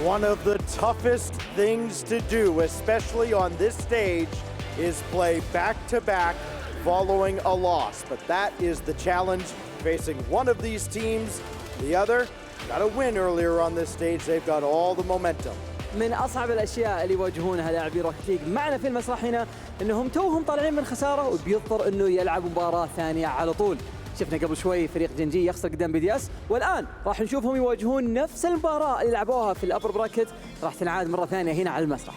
One of the toughest things to do, especially on this stage, is play back-to-back following a loss. But that is the challenge facing one of these teams. The other got a win earlier on this stage. They've got all the momentum. من أصعب الأشياء اللي يواجهونها لاعبي روكيت ليج معنا في المسرح هنا إنهم توهم طالعين من خسارة وبيضطر إنه يلعب مباراة ثانية على طول. شفنا قبل شوي فريق جن.G يخسر قدام BDS، والآن راح نشوفهم يواجهون نفس المباراة اللي لعبوها في الأبر براكت، راح تنعاد مرة ثانية هنا على المسرح.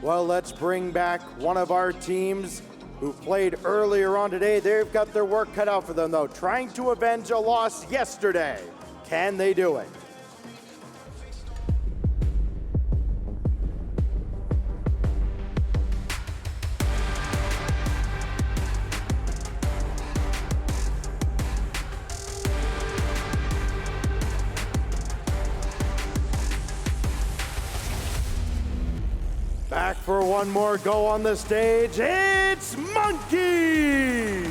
Well, let's bring back one of our teams who played earlier on today. They've got their work cut out for them, though, trying to avenge a loss yesterday. Can they do it? Back for one more go on the stage, it's Monkeys!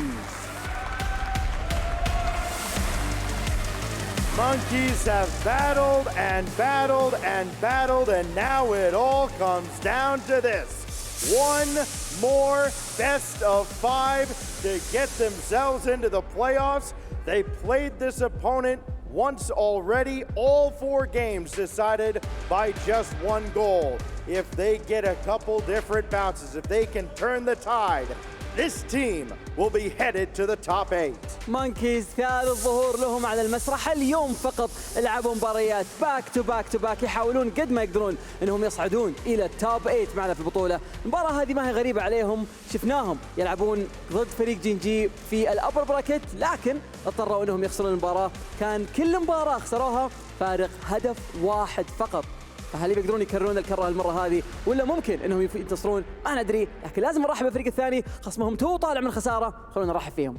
Monkeys have battled and battled and battled, and now it all comes down to this. One more best of 5 to get themselves into the playoffs. They played this opponent once already, all 4 games decided by just 1 goal. If they get a couple different bounces, if they can turn the tide, this team will be headed to the top 8. مونكيز ثالث ظهور لهم على المسرح اليوم، فقط لعبوا مباريات باك تو باك تو باك، يحاولون قد ما يقدرون انهم يصعدون الى التوب 8 معنا في البطوله. المباراه هذه ما هي غريبه عليهم، شفناهم يلعبون ضد فريق جن.G في الابر براكت، لكن اضطروا انهم يخسرون المباراه. كان كل مباراه خسروها فارق هدف واحد فقط، فهل يقدرون يكررون الكره المره هذه ولا ممكن انهم ينتصرون؟ ما ندري، لكن لازم نرحب بالفريق الثاني، خصمهم تو طالع من خساره، خلونا نرحب فيهم.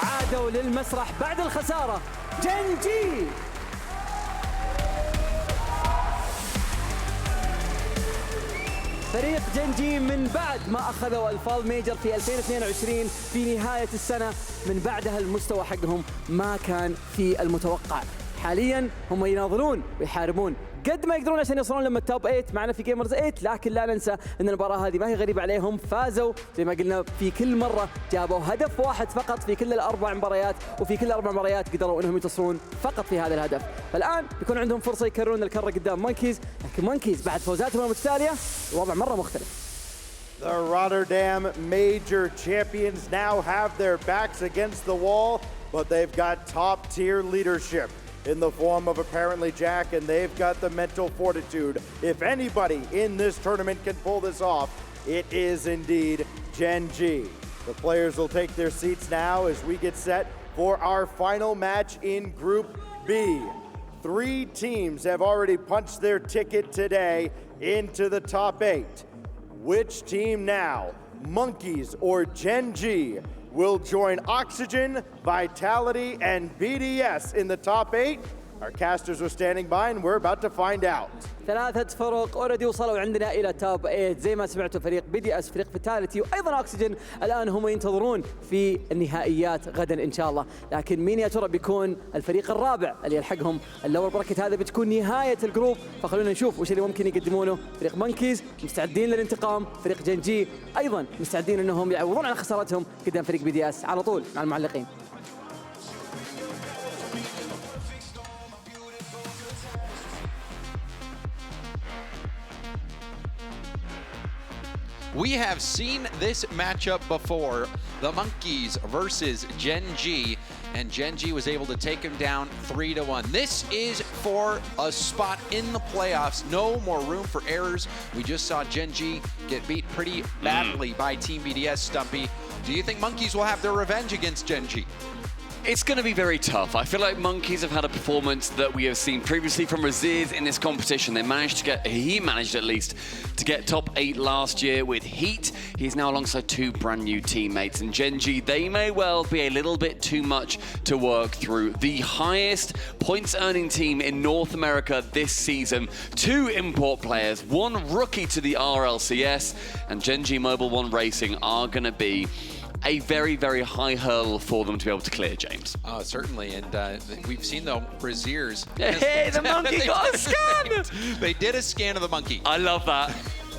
عادوا للمسرح بعد الخسارة Gen.G. فريق Gen.G من بعد ما أخذوا الفال ميجر في 2022 في نهاية السنة، من بعدها المستوى حقهم ما كان في المتوقع. حاليا هم يناضلون ويحاربون قد ما يقدرون عشان يوصلون لما التوب 8 معنا في جيمرز 8، لكن لا ننسى ان المباراه هذه ما هي غريبه عليهم، فازوا زي ما قلنا في كل مره، جابوا هدف واحد فقط في كل الاربع مباريات، وفي كل الاربع مباريات قدروا انهم ينتصرون فقط في هذا الهدف. فالان بيكون عندهم فرصه يكررون الكره قدام مونكيز، لكن مونكيز بعد فوزاتهم المتتاليه الوضع مره مختلف. The Rotterdam major champions now have their backs against the wall, but they've got top tier leadership in the form of apparently Jack, and they've got the mental fortitude. If anybody in this tournament can pull this off, it is indeed Gen.G. The players will take their seats now as we get set for our final match in Group B. 3 teams have already punched their ticket today into the top 8. Which team now, Monkeys or Gen.G, will join Oxygen, Vitality, and BDS in the top 8? Our casters are standing by and we're about to find out. 3 فرق اوريدي وصلوا عندنا الى توب 8 زي ما سمعتوا، فريق BDS، فريق فيتاليتي، وايضا اوكسجين الان هم ينتظرون في النهائيات غدا ان شاء الله. لكن مين يا ترى بيكون الفريق الرابع اللي يلحقهم؟ اللور براكت هذا بتكون نهايه الجروب، فخلونا نشوف وش اللي ممكن يقدمونه. فريق مونكيز مستعدين للانتقام، فريق Gen.G ايضا مستعدين انهم يعوضون عن خسارتهم قدام فريق BDS. على طول مع المعلقين. We have seen this matchup before, the Monkeys versus Gen.G, and Gen.G was able to take him down 3-1. This is for a spot in the playoffs. No more room for errors. We just saw Gen.G get beat pretty badly by Team BDS, Stumpy. Do you think Monkeys will have their revenge against Gen.G? It's going to be very tough. I feel like Monkeys have had a performance that we have seen previously from Raziz in this competition. He managed at least to get top 8 last year with Heat. He's now alongside 2 brand new teammates. And Gen.G, they may well be a little bit too much to work through. The highest points earning team in North America this season. 2 import players, 1 rookie to the RLCS, and Gen.G Mobil1 Racing are going to be a very, very high hurdle for them to be able to clear, James. Oh, certainly, and we've seen the Braziers. Hey, the monkey got a scan! They did a scan of the monkey. I love that.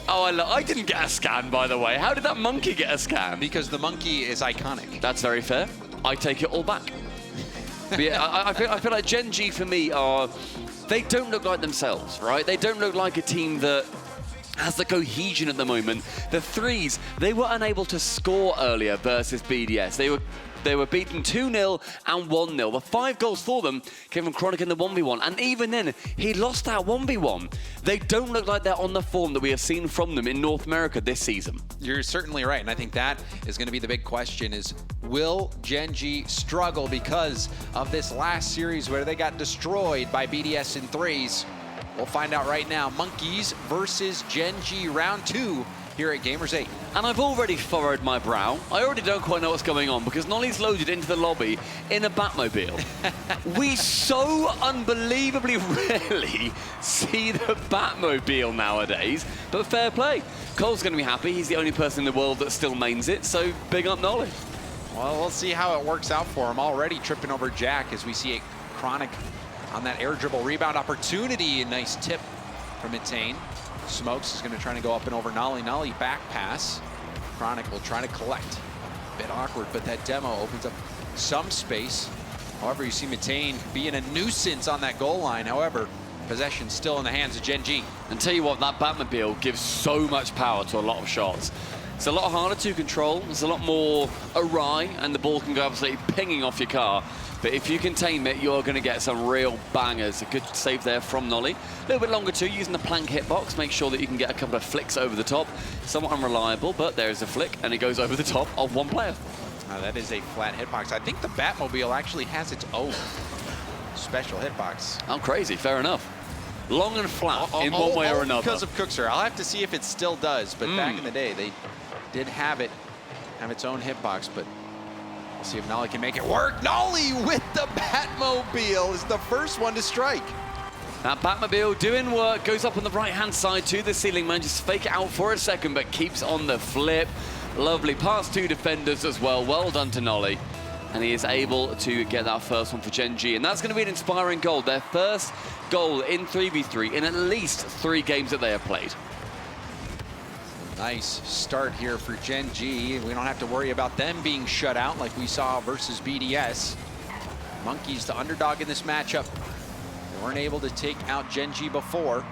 Oh, I didn't get a scan, by the way. How did that monkey get a scan? Because the monkey is iconic. That's very fair. I take it all back. But yeah, I feel like Gen.G for me they don't look like themselves, right? They don't look like a team that has the cohesion at the moment. The threes, they were unable to score earlier versus BDS. They were beaten 2-0 and 1-0. The 5 goals for them came from Chronic in the 1v1, and even then, he lost that 1v1. They don't look like they're on the form that we have seen from them in North America this season. You're certainly right, and I think that is going to be the big question is, will Gen.G struggle because of this last series where they got destroyed by BDS in threes? We'll find out right now. Monkeys versus Gen.G round 2 here at Gamers8. And I've already furrowed my brow. I already don't quite know what's going on because Nolly's loaded into the lobby in a Batmobile. We so unbelievably rarely see the Batmobile nowadays, but fair play. Cole's going to be happy. He's the only person in the world that still mains it, so big up Nolly. Well, we'll see how it works out for him. Already tripping over Jack as we see a Chronic on that air dribble rebound opportunity. A nice tip from Mitane. Smokes is going to try to go up and over Nolly. Nolly back pass. Chronic will try to collect. A bit awkward, but that demo opens up some space. However, you see Mitane being a nuisance on that goal line. However, possession still in the hands of Gen.G. And tell you what, that Batmobile gives so much power to a lot of shots. It's a lot harder to control. It's a lot more awry, and the ball can go absolutely pinging off your car. But if you can tame it, you're going to get some real bangers. A good save there from Nolly. A little bit longer too, using the plank hitbox. Make sure that you can get a couple of flicks over the top. Somewhat unreliable, but there's a flick, and it goes over the top of 1 player. That is a flat hitbox. I think the Batmobile actually has its own special hitbox. Oh, crazy. Fair enough. Long and flat in one way or another. Because of Cookser. I'll have to see if it still does, but back in the day, they did have its own hitbox, but we'll see if Nolly can make it work. Nolly with the Batmobile is the first one to strike. That Batmobile doing work, goes up on the right-hand side to the ceiling, manages to fake it out for a second, but keeps on the flip. Lovely past 2 defenders as well. Well done to Nolly. And he is able to get that first one for Gen.G. And that's going to be an inspiring goal. Their first goal in 3v3 in at least 3 games that they have played. Nice start here for Gen.G. We don't have to worry about them being shut out like we saw versus BDS. Monkeys, the underdog in this matchup. They weren't able to take out Gen.G before.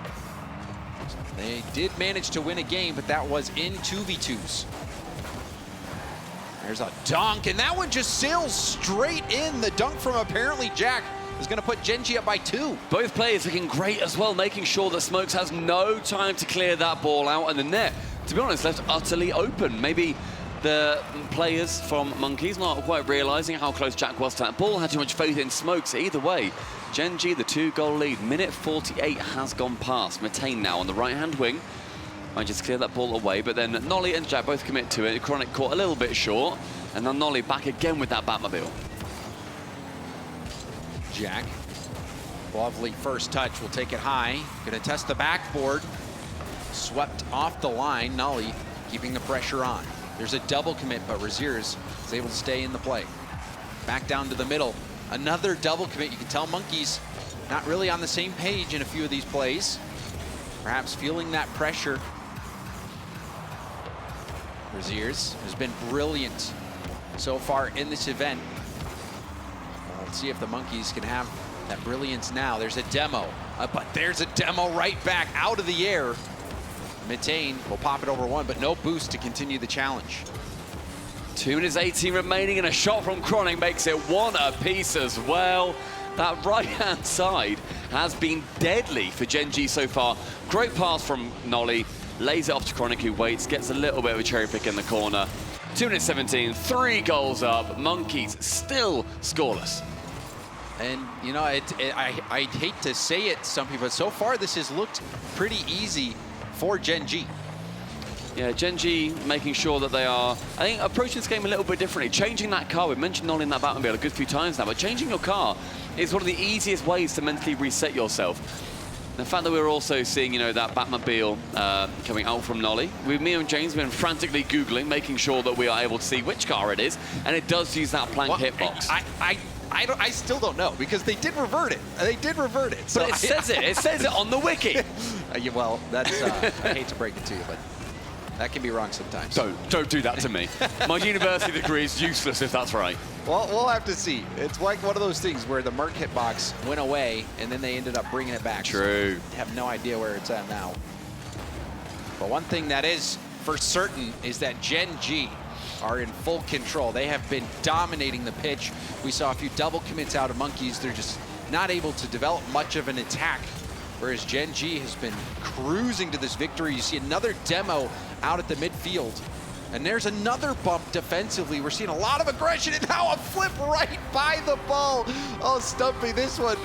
They did manage to win a game, but that was in 2v2s. There's a dunk, and that one just sails straight in. The dunk from apparently Jack is going to put Gen.G up by 2. Both players looking great as well, making sure that Smokes has no time to clear that ball out, and the net, to be honest, left utterly open. Maybe the players from Monkeys not quite realizing how close Jack was to that ball, had too much faith in Smokes. Either way, Gen.G, the 2-goal lead. Minute 48 has gone past. Mitane now on the right-hand wing. Might just clear that ball away, but then Nolly and Jack both commit to it. Chronic caught a little bit short, and then Nolly back again with that Batmobile. Jack, lovely first touch, will take it high. Gonna test the backboard. Swept off the line. Nolly keeping the pressure on. There's a double commit, but Raziers is able to stay in the play. Back down to the middle. Another double commit. You can tell Monkeys not really on the same page in a few of these plays. Perhaps feeling that pressure. Raziers has been brilliant so far in this event. Let's see if the Monkeys can have that brilliance now. There's a demo, but there's a demo right back out of the air. Mitane will pop it over 1, but no boost to continue the challenge. 2 minutes 18 remaining, and a shot from Chronic makes it 1 apiece as well. That right-hand side has been deadly for Gen.G so far. Great pass from Nolly. lays it off to Chronic, who waits, gets a little bit of a cherry pick in the corner. 2 minutes 17, 3 goals up. Monkeys still scoreless. And, you know, I hate to say it, some people, but so far this has looked pretty easy for Gen.G. Yeah, Gen.G making sure that they are, I think, approaching this game a little bit differently. Changing that car, we've mentioned Nolly in that Batmobile a good few times now, but changing your car is one of the easiest ways to mentally reset yourself. The fact that we're also seeing, you know, that Batmobile coming out from Nolly, me and James have been frantically Googling, making sure that we are able to see which car it is, and it does use that plank hitbox. I still don't know, because they did revert it. They did revert it. So but it says it. It says it on the wiki. Yeah, well, that's, I hate to break it to you, but that can be wrong sometimes. Don't do that to me. My university degree is useless if that's right. Well, we'll have to see. It's like one of those things where the Merc hitbox went away, and then they ended up bringing it back. True. So I have no idea where it's at now. But one thing that is for certain is that Gen.G are in full control. They have been dominating the pitch. We saw a few double commits out of Monkeys. They're just not able to develop much of an attack, whereas Gen.G has been cruising to this victory. You see another demo out at the midfield. And there's another bump defensively. We're seeing a lot of aggression, and now a flip right by the ball. Oh, Stumpy, this one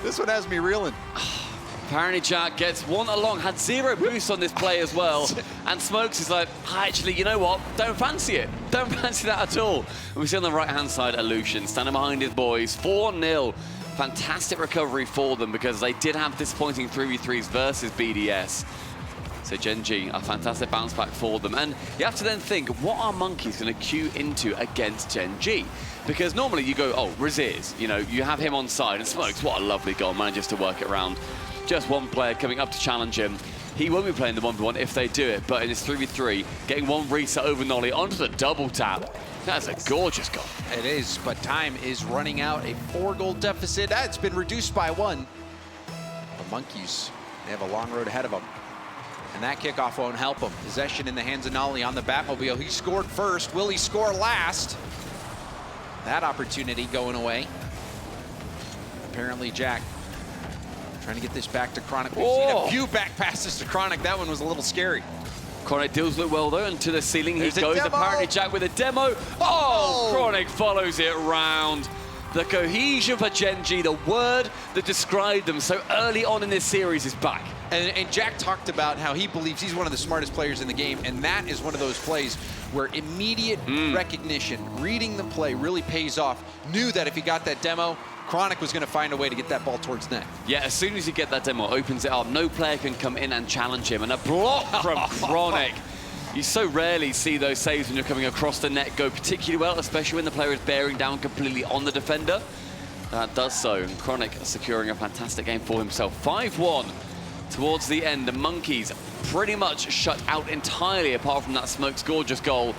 has me reeling. Apparently Jack gets one along, had 0 boost on this play as well. And Smokes is like, actually, you know what? Don't fancy it. Don't fancy that at all. And we see on the right-hand side, Illusion standing behind his boys, 4-0. Fantastic recovery for them, because they did have disappointing 3v3s versus BDS. So Gen.G, a fantastic bounce back for them. And you have to then think, what are Monkeys going to queue into against Gen.G? Because normally you go, oh, Raziz, you know, you have him on side, and Smokes, what a lovely goal, manages to work it around. Just one player coming up to challenge him. He won't be playing the 1v1 if they do it, but in his 3v3, getting one reset over Nolly onto the double tap. That's a gorgeous goal. It is, but time is running out. A 4-goal deficit. That's been reduced by 1. The Monkeys, they have a long road ahead of them. And that kickoff won't help him. Possession in the hands of Nolly on the Batmobile. He scored first. Will he score last? That opportunity going away. Apparently Jack trying to get this back to Chronic. We've seen a few back passes to Chronic. That one was a little scary. Chronic deals with well though, and to the ceiling There's he goes. demo. Apparently Jack with a demo. Oh, Chronic follows it round. The cohesion for Gen.G, the word that described them so early on in this series, is back. And Jack talked about how he believes he's one of the smartest players in the game, and that is one of those plays where immediate recognition, reading the play really pays off. Knew that if he got that demo, Chronic was going to find a way to get that ball towards net. Yeah, as soon as you get that demo, opens it up, no player can come in and challenge him. And a block from Chronic. You so rarely see those saves when you're coming across the net go particularly well, especially when the player is bearing down completely on the defender. That does so, and Chronic securing a fantastic game for himself. 5-1 towards the end. The Monkeys pretty much shut out entirely, apart from that Smokes gorgeous goal.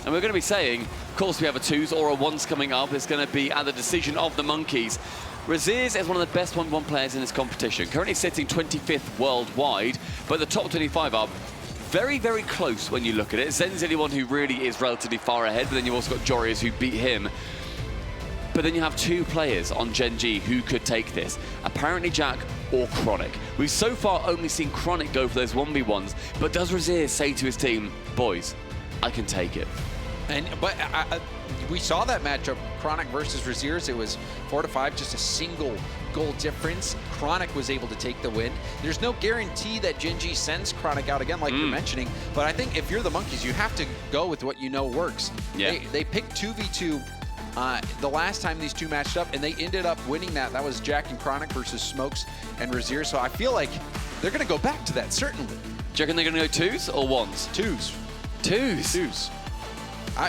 And we're going to be saying, of course we have a 2s or a 1s coming up. It's going to be at the decision of the Monkeys. Raziz is one of the best 1v1 players in this competition, currently sitting 25th worldwide, but the top 25 are very, very close when you look at it. Zen's the only one who really is relatively far ahead, but then you've also got Jorius who beat him. But then you have 2 players on Gen.G who could take this. Apparently Jack or Chronic. We've so far only seen Chronic go for those 1v1s, but does Raziz say to his team, boys, I can take it? But we saw that matchup, Chronic versus Raziz. It was 4-5, just a single goal difference. Chronic was able to take the win. There's no guarantee that Gen.G sends Chronic out again, like you're mentioning. But I think if you're the Monkeys, you have to go with what you know works. Yeah. They picked 2v2 the last time these 2 matched up, and they ended up winning that. That was Jack and Chronic versus Smokes and Raziz. So I feel like they're going to go back to that, certainly. Do you reckon they're going to go 2s or 1s? 2s. 2s?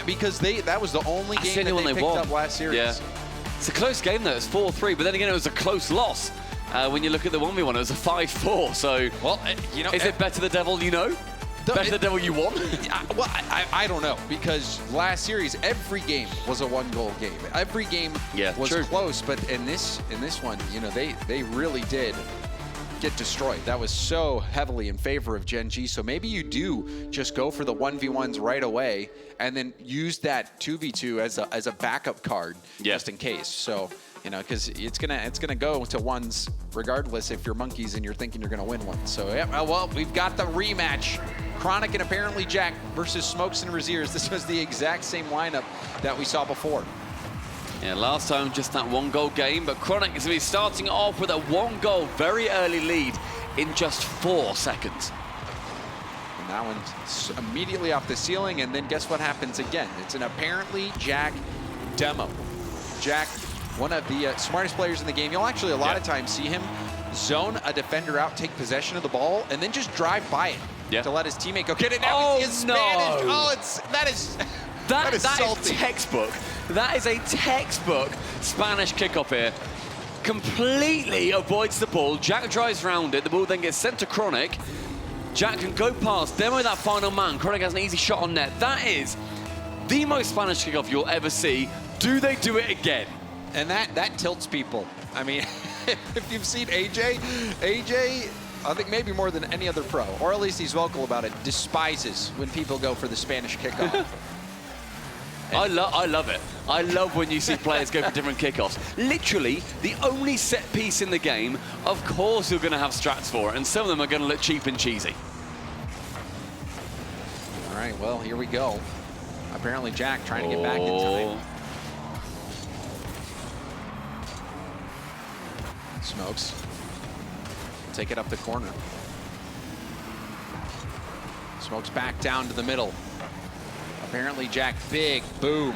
Because that was the only game that they picked up last series. Yeah. It's a close game though. It's 4-3, but then again it was a close loss. When you look at the 1v1, it was a 5-4. So, well, you know, is it better the devil you know? Better the devil you want? Well, I don't know, because last series every game was a 1-goal game. Every game was close, but in this one, you know, they really did get destroyed. That was so heavily in favor of Gen.G. So maybe you do just go for the 1v1s right away and then use that 2v2 as a backup card just in case. So You know, because it's gonna go to ones regardless if you're monkeys and you're thinking you're gonna win one. So yeah, well, we've got the rematch. Chronic and apparently Jack versus Smokes and Raziers. This was the exact same lineup that we saw before. Yeah, last time just that 1-goal game, but Chronic is going to be starting off with a 1-goal, very early lead in just 4 seconds. And that one's immediately off the ceiling, and then guess what happens again? It's an apparently Jack demo. Jack, one of the smartest players in the game. You'll actually a lot of times see him zone a defender out, take possession of the ball, and then just drive by it to let his teammate go get it. Now he is Spanish. Oh, that is salty. Textbook. That is a textbook Spanish kickoff here. Completely avoids the ball. Jack drives around it. The ball then gets sent to Chronic. Jack can go past, demo that final man. Chronic has an easy shot on net. That is the most Spanish kickoff you'll ever see. Do they do it again? And that tilts people. I mean, if you've seen AJ, I think maybe more than any other pro, or at least he's vocal about it, despises when people go for the Spanish kickoff. I love it. I love when you see players go for different kickoffs. Literally, the only set piece in the game, of course you're going to have strats for it, and some of them are going to look cheap and cheesy. All right, well, here we go. Apparently Jack trying to get back in time. Smokes. Take it up the corner. Smokes back down to the middle. Apparently Jack big, boom.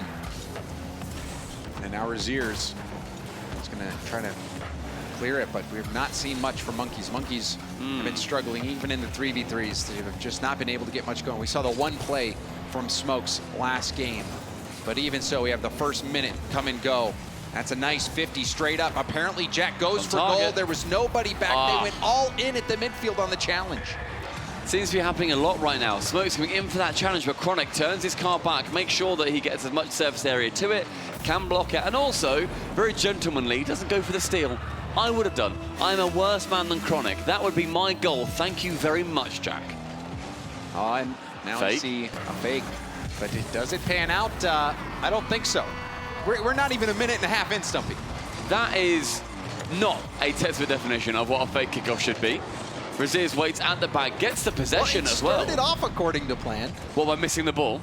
And now Raziers is gonna try to clear it, but we've not seen much from Monkeys. Monkeys have been struggling even in the 3v3s. They have just not been able to get much going. We saw the one play from Smokes last game, but even so, we have the first minute come and go. That's a nice 50 straight up. Apparently Jack goes for goal. There was nobody back. They went all in at the midfield on the challenge. Seems to be happening a lot right now. Smokes coming in for that challenge, but Chronic turns his car back, makes sure that he gets as much surface area to it, can block it, and also, very gentlemanly, doesn't go for the steal. I would have done. I'm a worse man than Chronic. That would be my goal. Thank you very much, Jack. Oh, and now I see a fake, but does it pan out? I don't think so. We're not even a minute and a half in, Stumpy. That is not a textbook definition of what a fake kickoff should be. Raziers waits at the back, gets the possession as well. It started off according to plan. What, by missing the ball?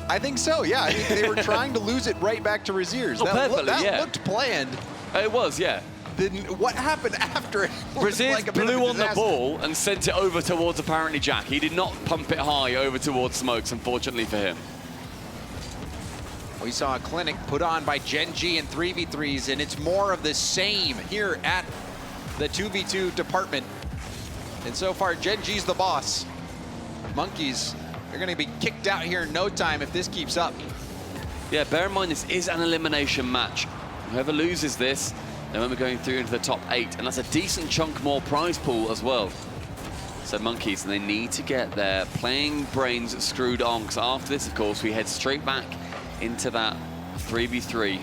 I think so, yeah. I mean, they were trying to lose it right back to Raziers. That looked planned. It was, yeah. Then what happened after it? Raziers blew on the ball and sent it over towards apparently Jack. He did not pump it high over towards Smokes, unfortunately for him. We saw a clinic put on by Gen.G in 3v3s, and it's more of the same here at the 2v2 department. And so far, Gen.G's the boss. Monkeys, they're going to be kicked out here in no time if this keeps up. Yeah, bear in mind, this is an elimination match. Whoever loses this, they won't be going through into the top 8, and that's a decent chunk more prize pool as well. So Monkeys, they need to get their playing brains screwed on, because after this, of course, we head straight back into that 3v3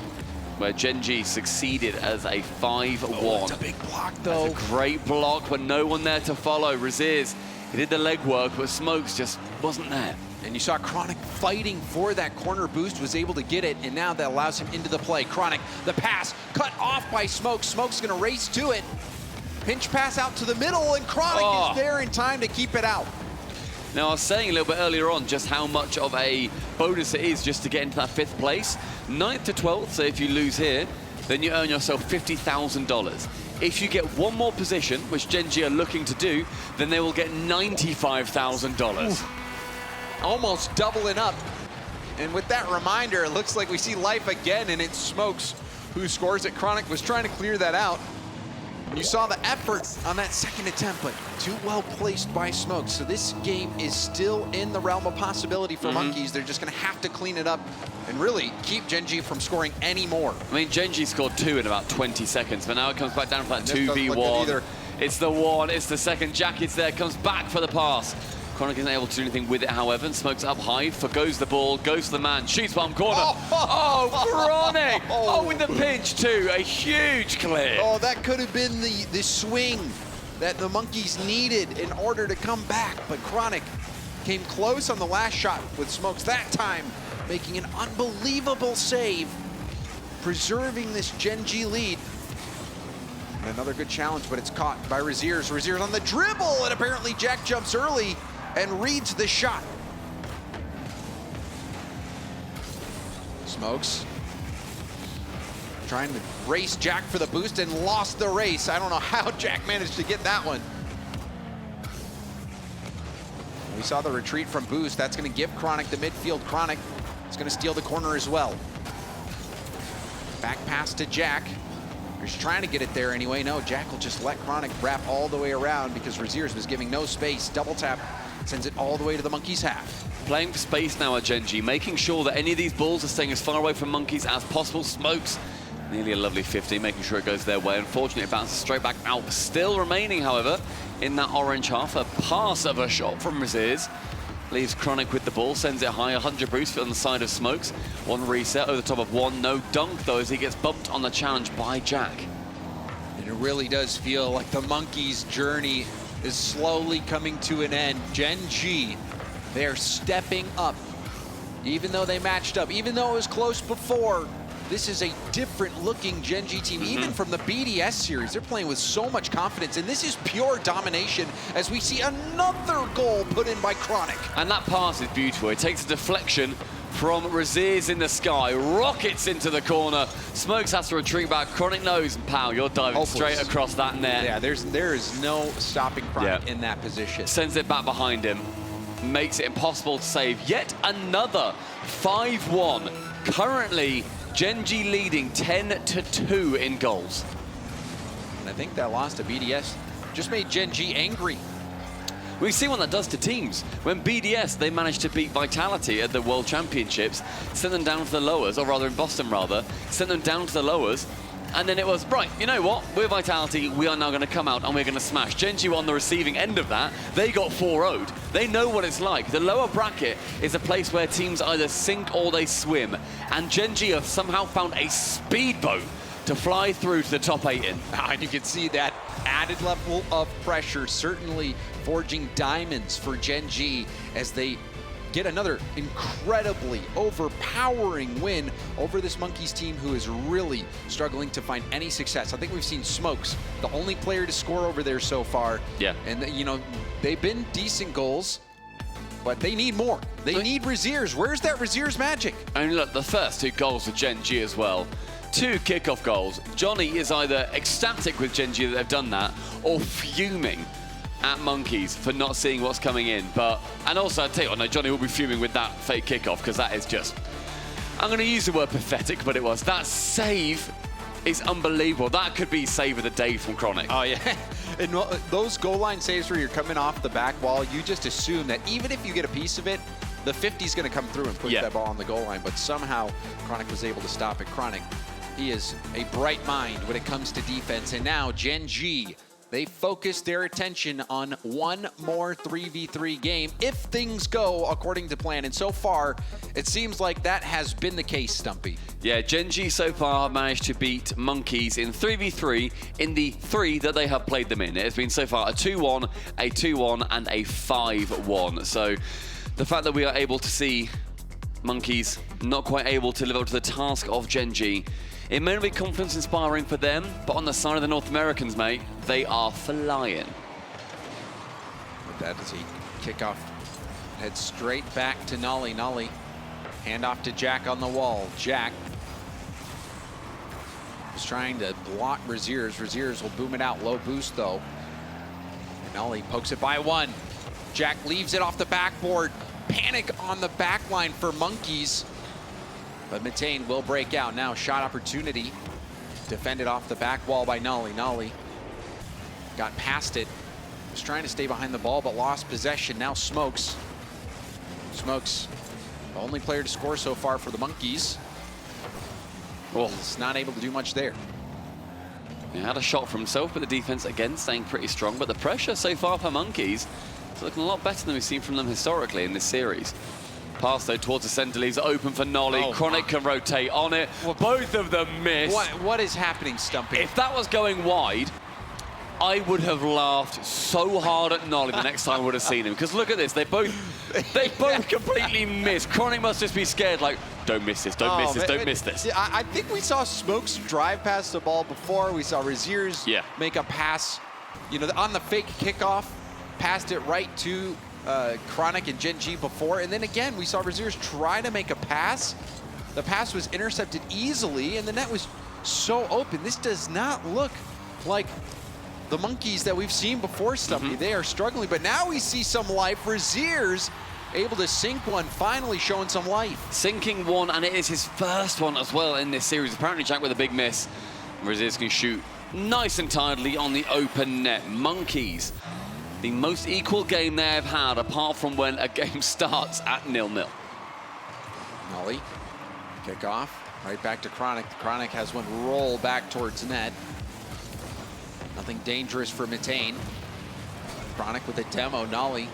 where Gen.G succeeded as a 5-1. Oh, it's a big block, though. That's a great block, but no one there to follow. Raziers, he did the legwork, but Smokes just wasn't there. And you saw Chronic fighting for that corner boost, was able to get it, and now that allows him into the play. Chronic, the pass, cut off by Smokes. Smokes gonna race to it. Pinch pass out to the middle, and Chronic is there in time to keep it out. Now, I was saying a little bit earlier on just how much of a bonus it is just to get into that 5th place. 9th to 12th, so if you lose here, then you earn yourself $50,000. If you get one more position, which Gen.G are looking to do, then they will get $95,000. Almost doubling up. And with that reminder, it looks like we see life again, and it's Smokes who scores it. Chronic was trying to clear that out. You saw the effort on that second attempt, but too well placed by Smokes. So this game is still in the realm of possibility for Monkeys. They're just going to have to clean it up and really keep Gen.G from scoring any more. I mean, Gen.G scored 2 in about 20 seconds, but now it comes back down to that 2v1. It's the 1, it's the second. Jack is there, comes back for the pass. Chronic isn't able to do anything with it, however, and Smokes up high, forgoes the ball, goes to the man, shoots bottom corner. Chronic! With the pinch too, a huge clear. Oh, that could have been the swing that the Monkeys needed in order to come back, but Chronic came close on the last shot with Smokes that time, making an unbelievable save. preserving this Gen.G lead. And another good challenge, but it's caught by Raziers. Raziers on the dribble, and apparently Jack jumps early and reads the shot. Smokes trying to race Jack for the boost and lost the race. I don't know how Jack managed to get that one. We saw the retreat from boost. That's going to give Chronic the midfield. Chronic is going to steal the corner as well. Back pass to Jack. He's trying to get it there anyway. No, Jack will just let Chronic wrap all the way around because Raziers was giving no space. Double tap sends it all the way to the Monkeys' half. Playing for space now at Gen.G, making sure that any of these balls are staying as far away from Monkeys as possible. Smokes nearly a lovely 50, making sure it goes their way. Unfortunately, it bounces straight back out. Still remaining, however, in that orange half, a pass of a shot from Raziers. Leaves Chronic with the ball, sends it high, 100 boost on the side of Smokes. One reset over the top of one, no dunk though, as he gets bumped on the challenge by Jack. And it really does feel like the Monkeys' journey is slowly coming to an end. Gen.G, they're stepping up. Even though they matched up, even though it was close before, this is a different looking Gen.G team, even from the BDS series. They're playing with so much confidence, and this is pure domination as we see another goal put in by Chronic. And that pass is beautiful. It takes a deflection from Raziers in the sky, rockets into the corner. Smokes has to retreat back. Chronic knows, and pow, you're diving straight across that net. Yeah, there is no stopping Chronic in that position. Sends it back behind him, makes it impossible to save. Yet another 5-1. Currently, Gen.G leading 10-2 in goals. And I think that loss to BDS just made Gen.G angry. We see what that does to teams. When BDS, they managed to beat Vitality at the World Championships, sent them down to the lowers, or rather in Boston rather, sent them down to the lowers, and then it was, right, you know what, we're Vitality, we are now going to come out and we're going to smash. Gen.G were on the receiving end of that. They got 4-0'd. They know what it's like. The lower bracket is a place where teams either sink or they swim, and Gen.G have somehow found a speedboat to fly through to the top 8 in. And you can see that added level of pressure certainly forging diamonds for Gen.G as they get another incredibly overpowering win over this Monkeys team who is really struggling to find any success. I think we've seen Smokes, the only player to score over there so far. Yeah. And, you know, they've been decent goals, but they need more. They need Raziers. Where's that Raziers magic? And look, the first 2 goals for Gen.G as well. 2 kickoff goals. Johnny is either ecstatic with Gen.G that they've done that, or fuming at Monkeys for not seeing what's coming in. And also, I'll tell you what, no, Johnny will be fuming with that fake kickoff, because that is just, I'm going to use the word pathetic, but it was. That save is unbelievable. That could be save of the day from Chronic. Oh, yeah. And those goal line saves where you're coming off the back wall, you just assume that even if you get a piece of it, the 50's going to come through and push that ball on the goal line. But somehow, Chronic was able to stop it. Chronic, he is a bright mind when it comes to defense. And now, Gen.G, they focus their attention on one more 3v3 game if things go according to plan. And so far, it seems like that has been the case, Stumpy. Yeah, Gen.G so far have managed to beat Monkeys in 3v3 in the 3 that they have played them in. It has been so far a 2-1, a 2-1, and a 5-1. So the fact that we are able to see Monkeys not quite able to live up to the task of Gen.G, it may not be confidence inspiring for them, but on the side of the North Americans, mate, they are flying. With that as he kickoff heads straight back to Nolly. Nolly, hand off to Jack on the wall. Jack was trying to block Raziers. Raziers will boom it out. Low boost though. And Nolly pokes it by one. Jack leaves it off the backboard. Panic on the back line for Monkeys. But Matane will break out. Now shot opportunity. Defended off the back wall by Nolly. Nolly got past it. Was trying to stay behind the ball, but lost possession. Now Smokes. Smokes, the only player to score so far for the Monkeys. Well, he's not able to do much there. He had a shot for himself, but the defense again staying pretty strong. But the pressure so far for Monkeys is looking a lot better than we've seen from them historically in this series. Pass though towards the centre, leaves it open for Nolly. Oh, Chronic can rotate on it. Well, both of them miss. What is happening, Stumpy? If that was going wide, I would have laughed so hard at Nolly the next time I would have seen him. Because look at this, they both completely missed. Chronic must just be scared, like, don't miss this, don't miss this, don't miss this. I think we saw Smokes drive past the ball before. We saw Raziers make a pass, you know, on the fake kickoff, passed it right to Chronic and Gen.G before. And then again, we saw Raziers try to make a pass. The pass was intercepted easily, and the net was so open. This does not look like the Monkeys that we've seen before, Stumpy. They are struggling, but now we see some life. Raziers able to sink one, finally showing some life. Sinking one, and it is his first one as well in this series. Apparently Jack with a big miss. Raziers can shoot nice and tidily on the open net. Monkeys, the most equal game they have had, apart from when a game starts at 0-0. Nolly, kick off, right back to Chronic. Chronic has one roll back towards net. Nothing dangerous for Mitane. Chronic with a demo. Nolly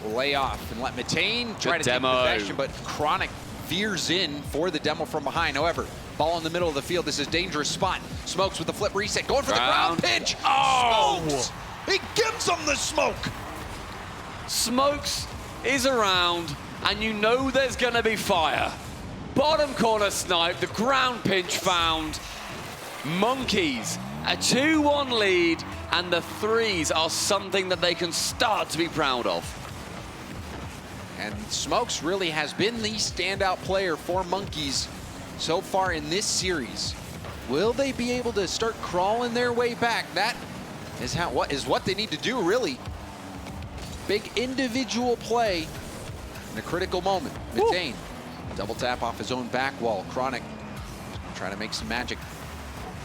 will lay off and let Mitane try to take possession, but Chronic veers in for the demo from behind. However, ball in the middle of the field. This is a dangerous spot. Smokes with the flip reset, going for the ground pinch. Oh! Smokes! He gives him the smoke. Smokes is around, and you know there's gonna be fire. Bottom corner snipe, the ground pinch found. Monkeys, a 2-1 lead, and the threes are something that they can start to be proud of. And Smokes really has been the standout player for Monkeys so far in this series. Will they be able to start crawling their way back? That is what they need to do, really. Big individual play in a critical moment. Mitane, double tap off his own back wall. Chronic trying to make some magic.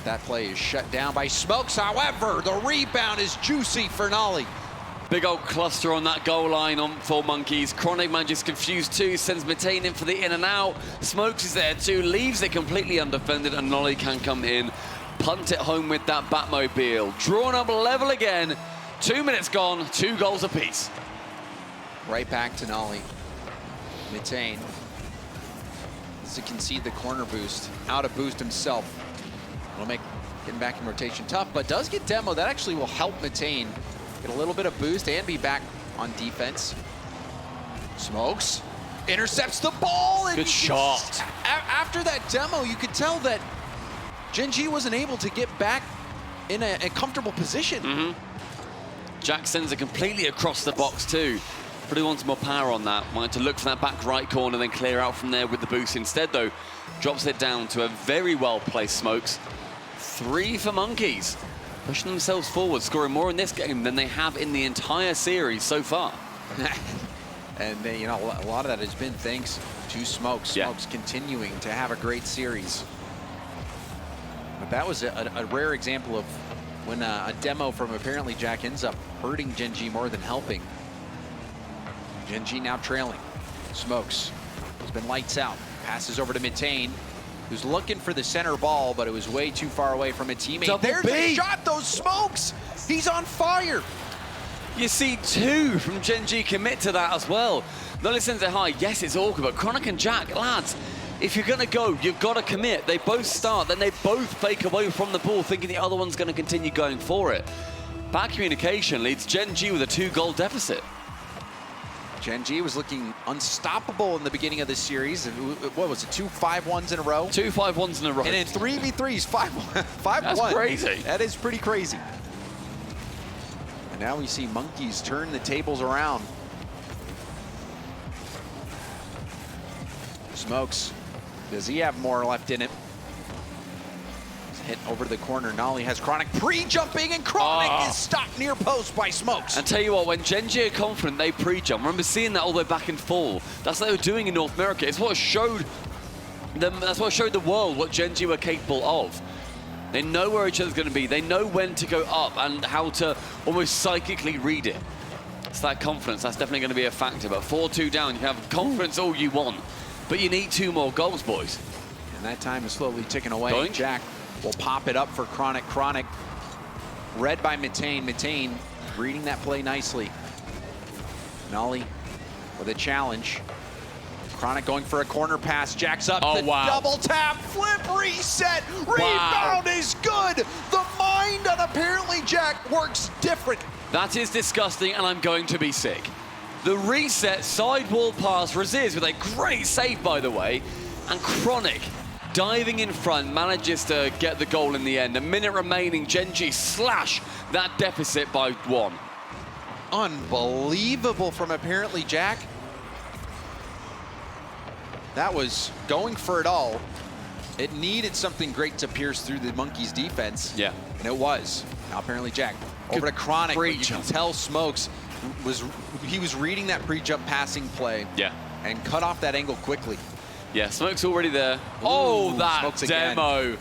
That play is shut down by Smokes. However, the rebound is juicy for Nolly. Big old cluster on that goal line for Monkeys. Chronic manages confused too, sends Mitane in for the in and out. Smokes is there too, leaves it completely undefended, and Nolly can come in, punt it home with that Batmobile. Drawn up level again. 2 minutes gone, 2 goals apiece. Right back to Nolly. Mitane has to concede the corner boost. Out of boost himself. Will make getting back in rotation tough, but does get demo. That actually will help Mitane get a little bit of boost and be back on defense. Smokes intercepts the ball. And good shot. After that demo, you could tell that Gen.G wasn't able to get back in a comfortable position. Jack sends it completely across the box too. But he wants more power on that. Wanted to look for that back right corner, then clear out from there with the boost. Instead, though, drops it down to a very well-placed Smokes. 3 for Monkeys, pushing themselves forward, scoring more in this game than they have in the entire series so far. And you know, a lot of that has been thanks to Smokes. Smokes continuing to have a great series. But that was a rare example of when a demo from apparently Jack ends up hurting Gen.G more than helping. Gen.G now trailing. Smokes has been lights out. Passes over to Mitane, who's looking for the center ball, but it was way too far away from a teammate. There's the shot, those Smokes! He's on fire! You see 2 from Gen.G commit to that as well. Nolly sends it high. Yes, it's awkward, but Chronic and Jack, lads, if you're gonna go, you've got to commit. They both start, then they both fake away from the ball, thinking the other one's gonna continue going for it. Bad communication leads Gen.G with a 2-goal deficit. Gen.G was looking unstoppable in the beginning of this series. What was it, 2 5-1s in a row? 2 5-1s in a row. And in 3v3s, 5-1. That's crazy. That is pretty crazy. And now we see Monkeys turn the tables around. Smokes, does he have more left in it? Hit over the corner. Nolly has Chronic pre-jumping, and Chronic is stopped near post by Smokes. And tell you what, when Gen.G are confident, they pre-jump. I remember seeing that all the way back in fall. That's what they were doing in North America. It's what showed them. That's what showed the world what Gen.G were capable of. They know where each other's going to be. They know when to go up and how to almost psychically read it. It's that confidence. That's definitely going to be a factor. But 4-2 down, you have confidence all you want, but you need 2 more goals, boys. And that time is slowly ticking away. Going. Jack will pop it up for Chronic. Chronic, read by Mitane. Mitane reading that play nicely. Nolly with a challenge. Chronic going for a corner pass. Jack's up. Oh, wow. Double tap, flip, reset. Rebound is good. The mind mind on apparently Jack works different. That is disgusting, and I'm going to be sick. The reset sidewall pass, Raziz with a great save, by the way, and Chronic diving in front, manages to get the goal in the end. A minute remaining, Gen.G slash that deficit by 1. Unbelievable from apparently Jack. That was going for it all. It needed something great to pierce through the Monkeys' defense. Yeah. And it was. Now apparently Jack over to Chronic, but you can tell Smokes was reading that pre-jump passing play. Yeah. And cut off that angle quickly. Yeah, Smoke's already there. Ooh, that Smokes demo. Again.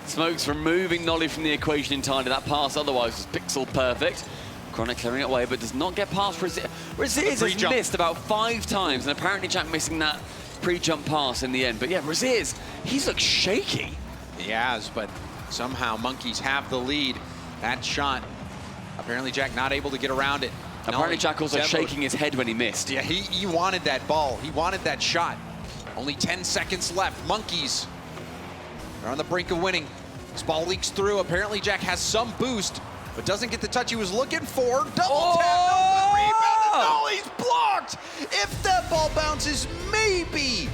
Smoke's removing Nolly from the equation entirely. That pass otherwise was pixel perfect. Chronic clearing it away, but does not get past Raziz. Raziz has missed about 5 times, and apparently Jack missing that pre-jump pass in the end. But yeah, Raziz, he's looked shaky. He has, but somehow Monkeys have the lead. That shot, apparently Jack not able to get around it. Apparently Jack also shaking his head when he missed. Yeah, he wanted that ball. He wanted that shot. Only 10 seconds left. Monkeys are on the brink of winning. This ball leaks through. Apparently Jack has some boost, but doesn't get the touch he was looking for. Double tap, no good rebound, and no, he's blocked. If that ball bounces, maybe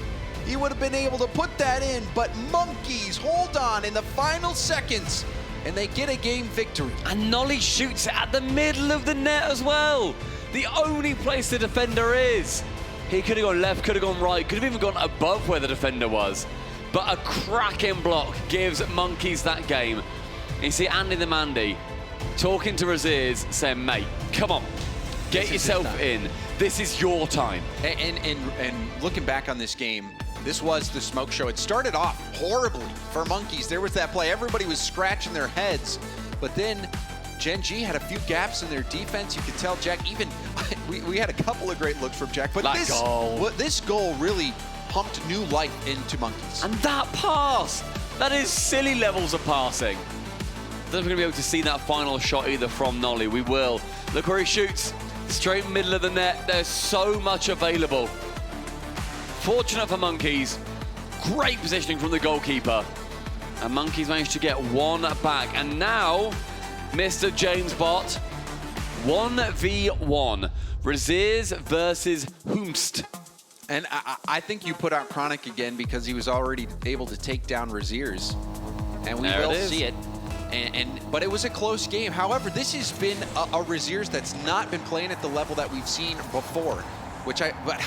he would have been able to put that in, but Monkeys hold on in the final seconds, and they get a game victory. And Nolly shoots it at the middle of the net as well. The only place the defender is. He could have gone left, could have gone right, could have even gone above where the defender was. But a cracking block gives Monkeys that game. You see Andy the Mandy talking to Raziz, saying, mate, come on, get yourself in. This is your time. And looking back on this game, this was the Smoke show. It started off horribly for Monkeys. There was that play. Everybody was scratching their heads. But then Gen.G had a few gaps in their defense. You could tell Jack even, we had a couple of great looks from Jack. But this goal really pumped new life into Monkeys. And that pass, that is silly levels of passing. I don't know if we're going to be able to see that final shot either from Nolly. We will. Look where he shoots. Straight middle of the net. There's so much available. Fortunate for Monkeys. Great positioning from the goalkeeper. And Monkeys managed to get 1 back. And now, Mr. James Bott, 1v1. Raziz versus Humst. And I think you put out Chronic again because he was already able to take down Raziz. And we will see it. But it was a close game. However, this has been a Raziz that's not been playing at the level that we've seen before. But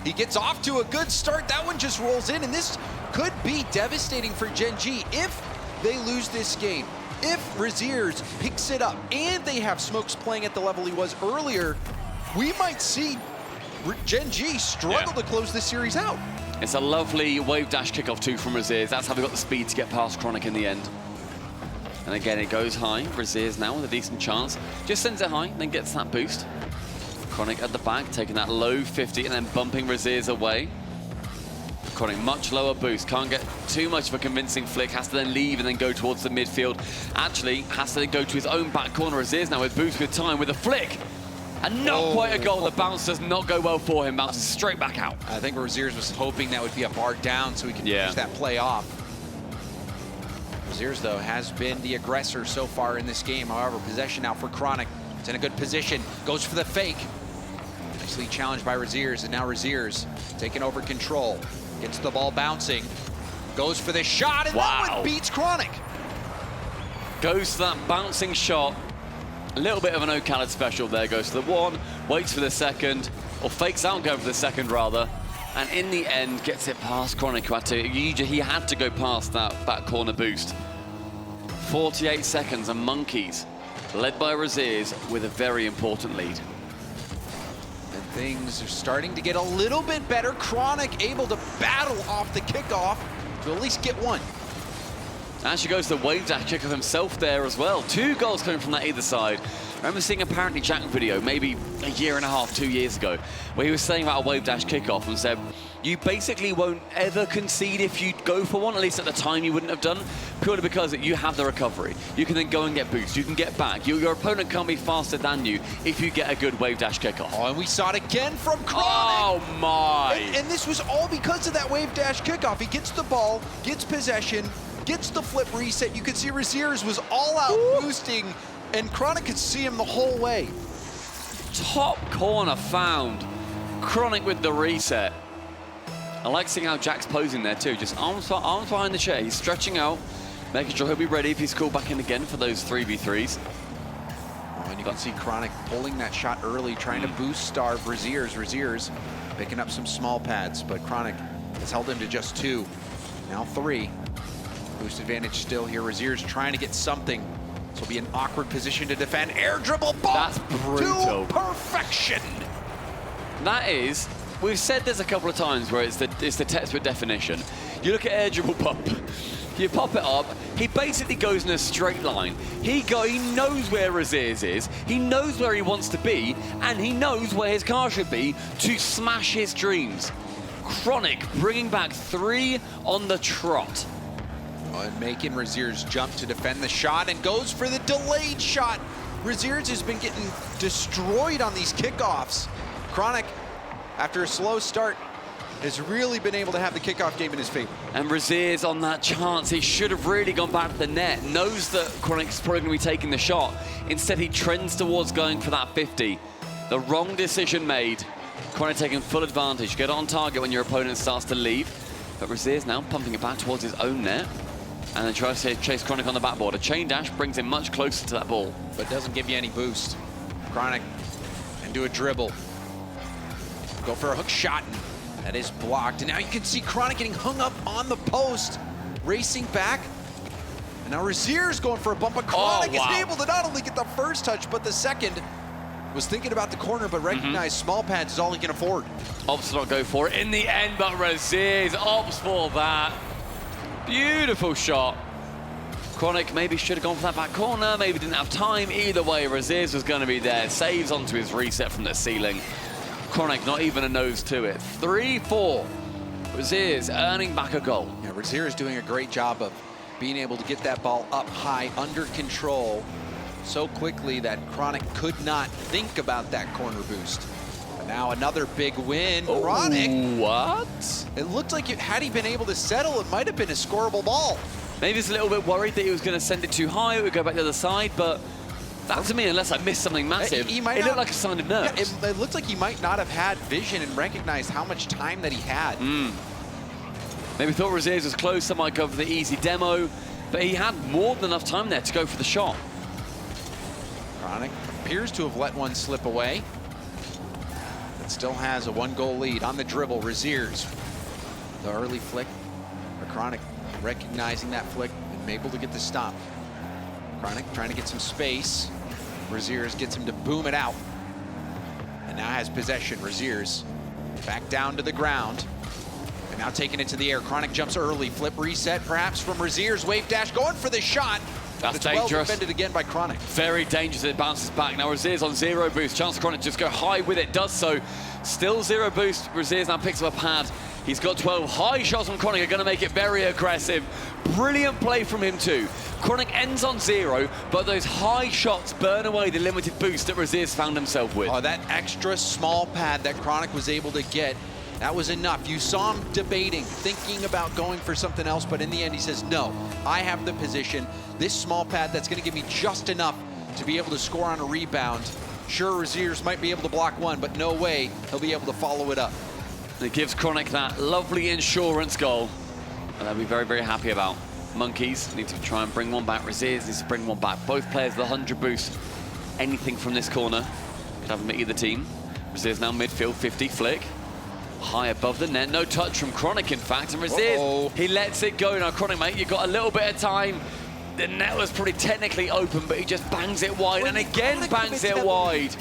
he gets off to a good start. That one just rolls in, and this could be devastating for Gen.G if they lose this game. If Raziz picks it up and they have Smokes playing at the level he was earlier, we might see Gen.G struggle to close this series out. It's a lovely wave dash kickoff too from Raziz. That's how we got the speed to get past Chronic in the end. And again, it goes high. Raziz now with a decent chance. Just sends it high, then gets that boost. Chronic at the back, taking that low 50 and then bumping Raziz away. Chronic, much lower boost. Can't get too much of a convincing flick. Has to then leave and then go towards the midfield. Actually, has to then go to his own back corner. Raziz now with boost with time with a flick. And not quite a goal. The bounce does not go well for him. Bounces straight back out. I think Raziz was hoping that would be a bar down so he could finish that play off. Raziz, though, has been the aggressor so far in this game. However, possession now for Chronic. It's in a good position. Goes for the fake. Nicely challenged by Raziz, and now Raziz taking over control. Gets the ball bouncing. Goes for the shot, and that one beats Chronic. Goes to that bouncing shot. A little bit of an O'Callaghan special there. Goes to the one, waits for the second, or fakes out going for the second, rather. And in the end, gets it past Chronic, who had to, he had to go past that back corner boost. 48 seconds, and Monkeys, led by Raziz, with a very important lead. And things are starting to get a little bit better. Chronic able to battle off the kickoff to at least get one. Actually goes the wave dash kickoff himself there as well. 2 goals coming from that either side. I remember seeing apparently Jack video maybe a year and a half, 2 years ago, where he was saying about a wave dash kickoff and said, you basically won't ever concede if you go for one, at least at the time you wouldn't have done, purely because you have the recovery. You can then go and get boost, you can get back. Your opponent can't be faster than you if you get a good wave dash kickoff. Oh, and we saw it again from Chronic. Oh my. And this was all because of that wave dash kickoff. He gets the ball, gets possession, gets the flip reset. You could see Raziers was all out boosting, and Chronic could see him the whole way. Top corner found. Chronic with the reset. I like seeing how Jack's posing there too. Just arms behind the chair. He's stretching out, making sure he'll be ready if he's called back in again for those 3v3s. Oh, and you can see Chronic pulling that shot early, trying to boost starve Raziers. Raziers picking up some small pads, but Chronic has held him to just 2. Now 3. Boost advantage still here. Raziers trying to get something. This will be an awkward position to defend. Air dribble ball. That's brutal. To perfection. That is, we've said this a couple of times where it's the textbook definition. You look at air dribble pump, you pop it up, he basically goes in a straight line. He knows where Raziers is, he knows where he wants to be, and he knows where his car should be to smash his dreams. Chronic bringing back 3 on the trot. And making Raziers jump to defend the shot and goes for the delayed shot. Raziers has been getting destroyed on these kickoffs. Chronic, after a slow start, has really been able to have the kickoff game in his favor. And Raziers on that chance, he should have really gone back to the net, knows that Chronic's probably going to be taking the shot. Instead, he trends towards going for that 50. The wrong decision made. Chronic taking full advantage. Get on target when your opponent starts to leave. But Raziers now pumping it back towards his own net. And then tries to chase Chronic on the backboard. A chain dash brings him much closer to that ball. But doesn't give you any boost. Chronic can do a dribble. Go for a hook shot, and that is blocked. And now you can see Chronic getting hung up on the post, racing back. And now Raziers going for a bump, but Chronic is able to not only get the first touch, but the second. Was thinking about the corner, but recognized small pads is all he can afford. Opts not go for it in the end, but Raziers opts for that. Beautiful shot. Chronic maybe should have gone for that back corner, maybe didn't have time. Either way, Raziers was going to be there. Saves onto his reset from the ceiling. Chronic not even a nose to it. 3-4. Raziers earning back a goal. Yeah, Raziers doing a great job of being able to get that ball up high, under control, so quickly that Chronic could not think about that corner boost. But now another big win. Chronic. What? It looked like had he been able to settle, it might have been a scoreable ball. Maybe he's a little bit worried that he was going to send it too high, it would go back the other side, but that to me, unless I missed something massive, it looked like a sign of nerves. Yeah, it looked like he might not have had vision and recognized how much time that he had. Maybe thought Raziers was close, I might go for the easy demo, but he had more than enough time there to go for the shot. Chronic appears to have let one slip away, but still has a 1-goal lead on the dribble. Raziers, the early flick, but Chronic recognizing that flick and able to get the stop. Chronic trying to get some space. Raziers gets him to boom it out. And now has possession. Raziers back down to the ground. And now taking it to the air. Chronic jumps early. Flip reset perhaps from Raziers. Wave dash going for the shot. That's dangerous. well defended again by Chronic. Very dangerous. It bounces back. Now Raziers on 0 boost. Chance Chronic just go high with it. Does so. Still 0 boost. Raziers now picks up a pad. He's got 12. High shots from Chronic are going to make it very aggressive. Brilliant play from him too. Chronic ends on 0, but those high shots burn away the limited boost that Raziers found himself with. Oh, that extra small pad that Chronic was able to get, that was enough. You saw him debating, thinking about going for something else, but in the end he says, no, I have the position. This small pad that's going to give me just enough to be able to score on a rebound. Sure, Raziers might be able to block one, but no way he'll be able to follow it up. It gives Chronic that lovely insurance goal, and they'll be very, very happy about. Monkeys need to try and bring one back. Raziers needs to bring one back. Both players with 100 boost. Anything from this corner could have them at either team. Raziers now midfield, 50 flick. High above the net. No touch from Chronic, in fact. And Raziers, he lets it go. Now, Chronic, mate, you've got a little bit of time. The net was probably technically open, but he just bangs it wide. And again bangs it wide.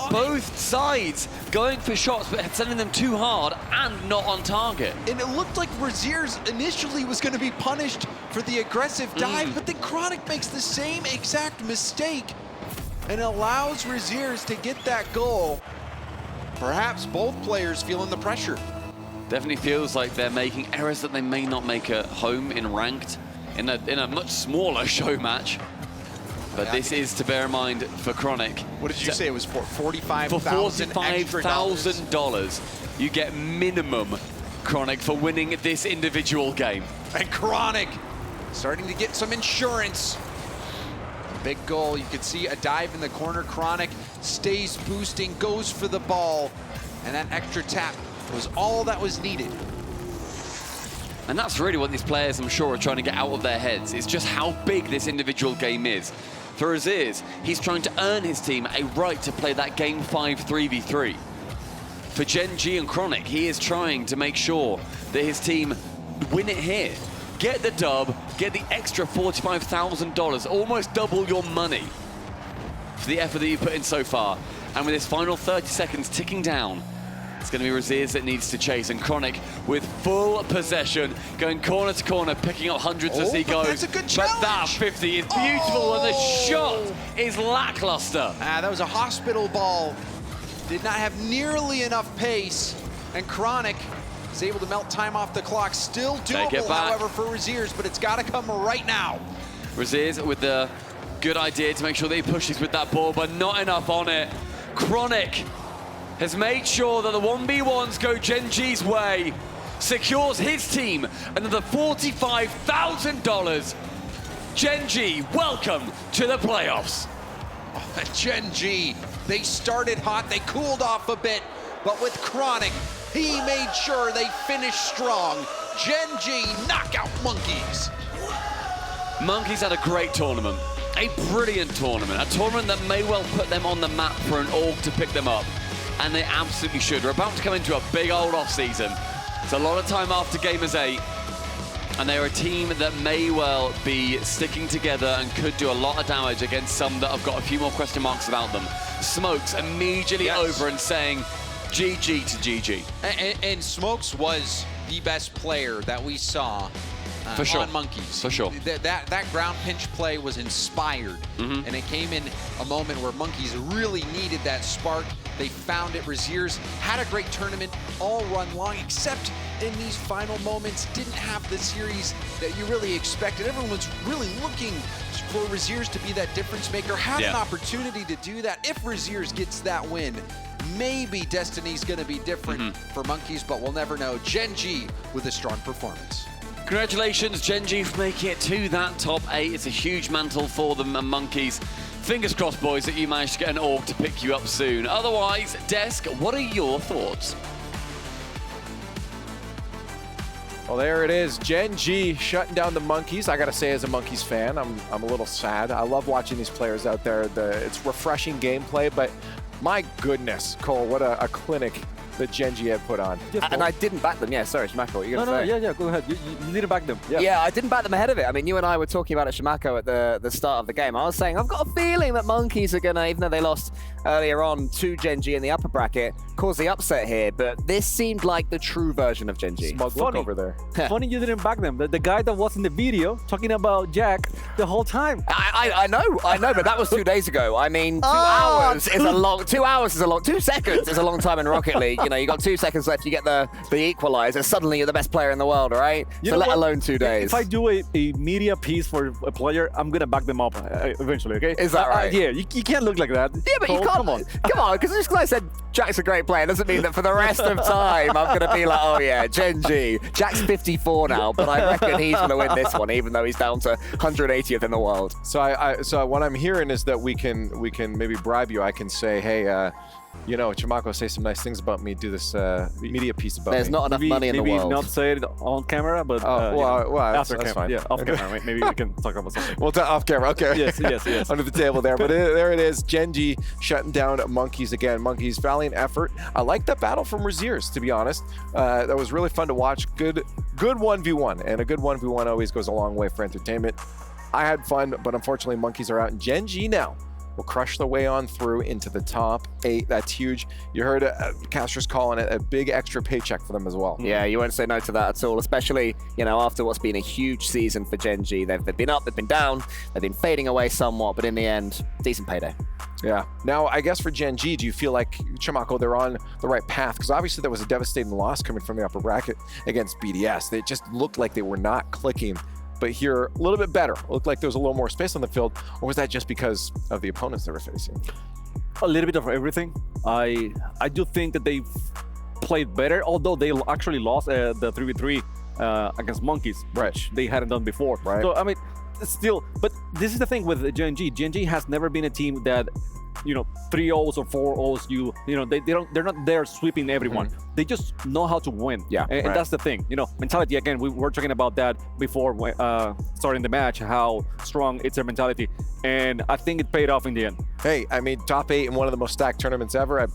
Both sides going for shots, but sending them too hard and not on target. And it looked like Raziers initially was going to be punished for the aggressive dive, but then Chronic makes the same exact mistake and allows Raziers to get that goal. Perhaps both players feeling the pressure. Definitely feels like they're making errors that they may not make at home in ranked, in a much smaller show match. But this is to bear in mind for Chronic. What did you say it was for? $45,000 For $45,000, you get minimum, Chronic, for winning this individual game. And Chronic starting to get some insurance. Big goal, you could see a dive in the corner. Chronic stays boosting, goes for the ball, and that extra tap was all that was needed. And that's really what these players, I'm sure, are trying to get out of their heads. It's just how big this individual game is. For Aziz, he's trying to earn his team a right to play that Game 5 3v3. For Gen.G and Chronic, he is trying to make sure that his team win it here. Get the dub, get the extra $45,000, almost double your money for the effort that you put in so far. And with this final 30 seconds ticking down, it's going to be Aziz that needs to chase, and Chronic with full possession, going corner to corner, picking up hundreds as he goes. That's a good but that challenge. 50 is beautiful, and the shot is lackluster. That was a hospital ball. Did not have nearly enough pace, and Chronic is able to melt time off the clock. Still doable, however, for Raziers, but it's got to come right now. Raziers with the good idea to make sure that he pushes with that ball, but not enough on it. Chronic has made sure that the 1v1s go Gen.G's way, secures his team another $45,000. Gen.G, welcome to the playoffs. Gen.G, they started hot, they cooled off a bit, but with Chronic, he made sure they finished strong. Gen.G knock out Monkeys. Monkeys had a great tournament, a brilliant tournament, a tournament that may well put them on the map for an org to pick them up. And they absolutely should. We're about to come into a big old off-season. It's a lot of time after Gamers8, and they're a team that may well be sticking together and could do a lot of damage against some that have got a few more question marks about them. Smokes immediately over and saying GG to GG. And Smokes was the best player that we saw for sure. On Monkeys. For sure. That ground pinch play was inspired, and it came in a moment where Monkeys really needed that spark. They found it. Raziers had a great tournament all run long, except in these final moments, didn't have the series that you really expected. Everyone's really looking for Raziers to be that difference maker. Had an opportunity to do that. If Raziers gets that win, maybe destiny's gonna be different for Monkeys, but we'll never know. Gen.G with a strong performance. Congratulations, Gen.G, for making it to that top 8. It's a huge mantle for them and Monkeys. Fingers crossed, boys, that you managed to get an org to pick you up soon. Otherwise, Desk, what are your thoughts? Well, there it is. Gen.G shutting down the Monkeys. I got to say, as a Monkeys fan, I'm a little sad. I love watching these players out there. It's refreshing gameplay, but my goodness, Cole, what a clinic that Gen.G had put on. And I didn't back them. Yeah, sorry, Shimako, what are you going to say? Yeah, go ahead. You didn't back them. Yeah, I didn't back them ahead of it. I mean, you and I were talking about it, Shimako, at the start of the game. I was saying, I've got a feeling that Monkeys are going to, even though they lost earlier on to Gen.G in the upper bracket, cause the upset here. But this seemed like the true version of Gen.G. Smug look over there. Funny you didn't back them. The guy that was in the video talking about Jack the whole time. I know, but that was 2 days ago. I mean, 2 hours is a long, 2 hours is a long, 2 seconds is a long time in Rocket League. You know, you got 2 seconds left, you get the equalizer, suddenly you're the best player in the world, right? So let alone 2 days. If I do a media piece for a player, I'm going to back them up eventually, okay? Is that right? Yeah, you can't look like that. Yeah, but you can't. Come on, because just because I said Jack's a great player doesn't mean that for the rest of time I'm going to be like, oh yeah, Gen.G. Jack's 54 now, but I reckon he's going to win this one, even though he's down to 180th in the world. So what I'm hearing is that we can maybe bribe you. I can say, hey, you know, Chimako, say some nice things about me. Do this media piece about There's me. not enough money in the world. Maybe not say it on camera, but after camera. fine. Yeah, off camera. Maybe we can talk about something. Well, off camera, okay. Yes. Under the table there, but there it is. Gen.G shutting down Monkeys again. Monkeys, valiant effort. I like that battle from Raziers, to be honest. That was really fun to watch. Good 1v1, and a good 1v1 always goes a long way for entertainment. I had fun, but unfortunately, Monkeys are out, and Gen.G now will crush their way on through into the top 8. That's huge. You heard Caster's calling it a big extra paycheck for them as well. Yeah, you won't say no to that at all, especially, you know, after what's been a huge season for Gen.G. They've been up, they've been down, they've been fading away somewhat, but in the end, decent payday. Yeah. Now, I guess for Gen.G, do you feel like, Chimako, they're on the right path? Because obviously there was a devastating loss coming from the upper bracket against BDS. They just looked like they were not clicking. But here, a little bit better. It looked like there was a little more space on the field, or was that just because of the opponents they were facing? A little bit of everything. I do think that they played better, although they actually lost the 3v3 against Monkeys, Right. which they hadn't done before. Right. So I mean, still, but this is the thing with Gen.G. Gen.G has never been a team that, 3-0s or 4-0s. They're not there sweeping everyone. They just know how to win. Yeah, and right. that's the thing. Mentality. Again, we were talking about that before starting the match. How strong it's their mentality, and I think it paid off in the end. Hey, I mean, top 8 in one of the most stacked tournaments ever.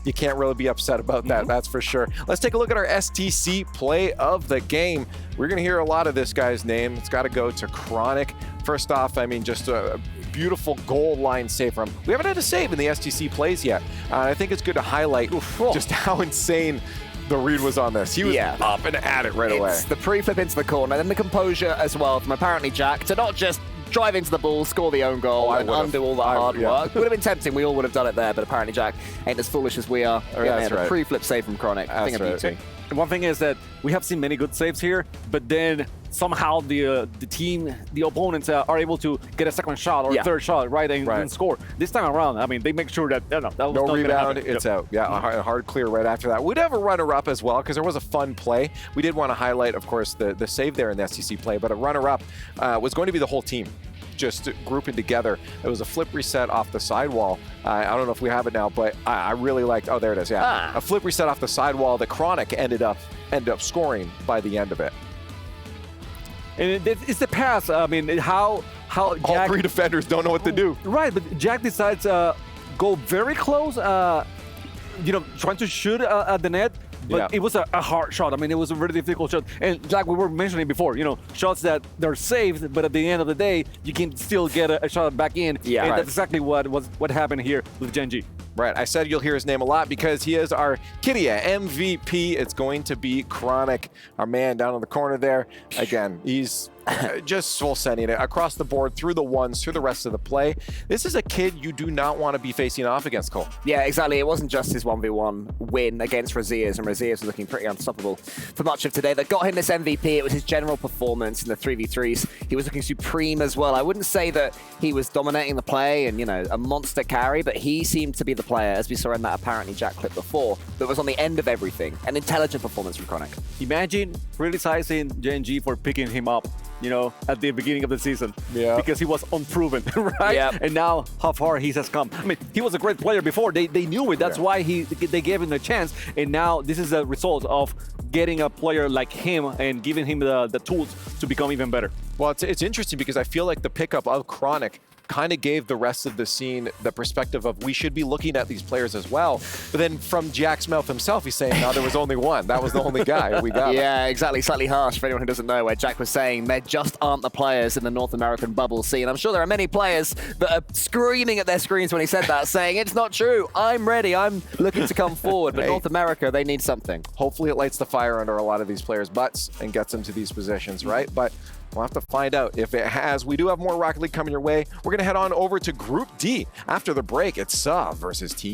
You can't really be upset about that, that's for sure. Let's take a look at our STC play of the game. We're going to hear a lot of this guy's name. It's got to go to Chronic. First off, I mean, just a beautiful goal line save from him. We haven't had a save in the STC plays yet. I think it's good to highlight just how insane the read was on this. He was up and at it right away. It's the pre-flip into the corner, then the composure as well from apparently Jack to not just drive into the ball, score the own goal, and undo all the hard work. Would have been tempting. We all would have done it there, but apparently Jack ain't as foolish as we are. That's right. The pre-flip save from Chronic. I think a beauty. And one thing is that we have seen many good saves here, but then somehow the team, the opponents are able to get a second shot or a third shot, right, and score. This time around, I mean, they make sure that that was no not rebound, gonna it's out. Yeah, a hard clear right after that. We'd have a runner-up as well because there was a fun play. We did want to highlight, of course, the save there in the STC play, but a runner-up was going to be the whole team just grouping together. It was a flip reset off the sidewall. I don't know if we have it now, but I really liked, oh, there it is, yeah. A flip reset off the sidewall that Chronic ended up scoring by the end of it. And it's the pass. I mean, how all Jack, 3 defenders don't know what to do. Right, but Jack decides go very close, trying to shoot at the net. But it was a hard shot. I mean, it was a very difficult shot. And Jack, we were mentioning before, shots that they're saved, but at the end of the day, you can still get a shot back in. Yeah, and that's exactly what happened here with Gen.G. Right, I said you'll hear his name a lot because he is our Kidia MVP. It's going to be Chronic, our man down in the corner there. Again, he's just full sending it across the board, through the ones, through the rest of the play. This is a kid you do not want to be facing off against, Cole. Yeah, exactly. It wasn't just his 1v1 win against Raziers, and Raziers was looking pretty unstoppable for much of today. That got him this MVP. It was his general performance in the 3v3s. He was looking supreme as well. I wouldn't say that he was dominating the play and, a monster carry, but he seemed to be the player, as we saw in that apparently Jack clip before, that was on the end of everything. An intelligent performance from Chronic. Imagine criticizing Gen.G for picking him up, at the beginning of the season. Yeah. Because he was unproven, right? Yeah. And now how far he has come. I mean, he was a great player before. They knew it. That's why they gave him a chance. And now this is a result of getting a player like him and giving him the tools to become even better. Well, it's interesting because I feel like the pickup of Chronic kind of gave the rest of the scene the perspective of we should be looking at these players as well. But then from Jack's mouth himself, he's saying, no, there was only one. That was the only guy. We got Yeah, exactly. Slightly harsh for anyone who doesn't know, where Jack was saying there just aren't the players in the North American bubble scene. I'm sure there are many players that are screaming at their screens when he said that, saying, it's not true. I'm ready. I'm looking to come forward. But North America, they need something. Hopefully it lights the fire under a lot of these players' butts and gets them to these positions, right? But we'll have to find out if it has. We do have more Rocket League coming your way. We're going to head on over to Group D. After the break, it's Saw versus Team